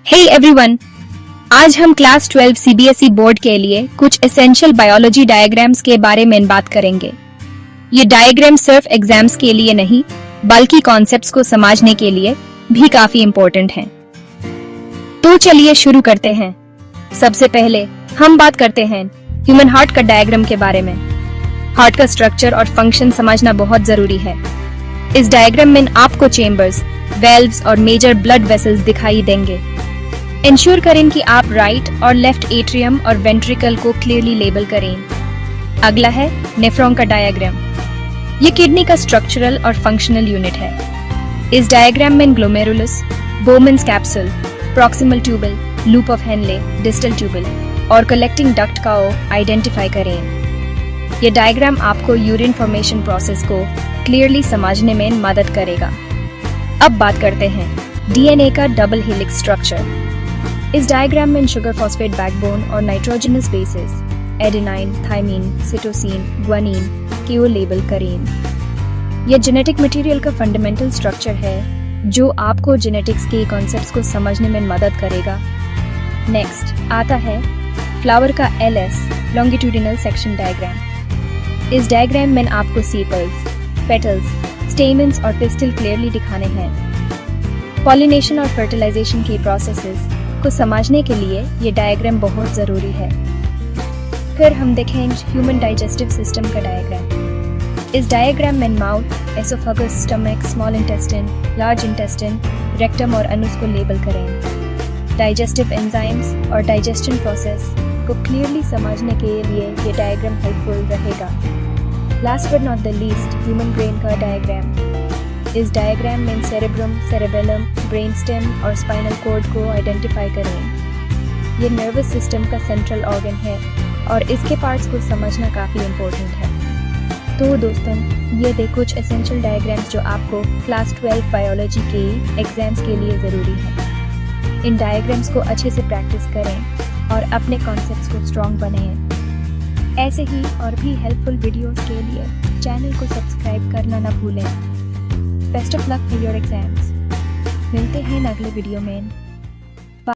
Hey everyone, आज हम class 12 CBSE board के लिए कुछ एसेंशियल बायोलॉजी डायग्राम्स के बारे में बात करेंगे। ये डायग्राम सिर्फ एग्जाम्स के लिए नहीं, बल्कि कॉन्सेप्ट्स को समझने के लिए भी काफी इम्पोर्टेंट हैं। तो चलिए शुरू करते हैं। सबसे पहले हम बात करते हैं ह्यूमन हार्ट का डायग्राम के बारे में। हार्ट का स्ट्रक्चर और फंक्शन समझना बहुत जरूरी है। इस डायग्राम में आपको चेम्बर्स, वेल्व्स और मेजर ब्लड वेसल्स दिखाई देंगे। इंश्योर करें कि आप राइट और लेफ्ट एट्रियम और वेंट्रिकल को क्लियरली लेबल करें। अगला है नेफ्रॉन का डायग्राम। ये किडनी का स्ट्रक्चरल और फंक्शनल यूनिट है। इस डायग्राम में glomerulus, Bowman's capsule, proximal tubule, loop of Henle, distal tubule और कलेक्टिंग डक्ट का आइडेंटिफाई करें। ये डायग्राम आपको यूरिन फॉर्मेशन प्रोसेस को क्लियरली समझने में मदद करेगा। अब बात करते हैं डीएनए का डबल हेलिक्स स्ट्रक्चर। इस डायग्राम में शुगर फॉस्फेट बैकबोन और nitrogenous bases adenine, thymine, cytosine, guanine को लेबल करें। यह जेनेटिक मटेरियल का फंडामेंटल स्ट्रक्चर है जो आपको जेनेटिक्स के कॉन्सेप्ट्स को समझने में मदद करेगा। नेक्स्ट आता है फ्लावर का एलएस लॉन्गिट्यूडिनल सेक्शन डायग्राम। इस डायग्राम में आपको सीपल्स, पेटल्स, स्टेमन्स और पिस्टल क्लियरली दिखाने हैं। पॉलिनेशन और फर्टिलाइजेशन के प्रोसेसेस को समझने के लिए ये डायग्राम बहुत जरूरी है। फिर हम देखेंगे ह्यूमन डाइजेस्टिव सिस्टम का डायग्राम। इस डायग्राम में mouth, oesophagus, stomach, small intestine, large intestine, rectum और अनस को लेबल करें। डाइजेस्टिव एंजाइम्स और डाइजेशन प्रोसेस को क्लियरली समझने के लिए ये डायग्राम हेल्पफुल रहेगा। Last but not the least, human brain का डायग्राम। इस डायग्राम में सेरेब्रम, सेरेबेलम, ब्रेन स्टेम और स्पाइनल कॉर्ड को आइडेंटिफाई करें। ये नर्वस सिस्टम का सेंट्रल ऑर्गन है और इसके पार्ट्स को समझना काफ़ी इम्पोर्टेंट है। तो दोस्तों, ये थे कुछ एसेंशियल डायग्राम्स जो आपको क्लास 12 बायोलॉजी के एग्जाम्स के लिए ज़रूरी है। इन डायग्राम्स को अच्छे से प्रैक्टिस करें और अपने कॉन्सेप्ट्स को स्ट्रॉन्ग बनाएं। ऐसे ही और भी हेल्पफुल वीडियोस के लिए चैनल को सब्सक्राइब करना ना भूलें। Best of luck for your exams. मिलते हैं अगले वीडियो में।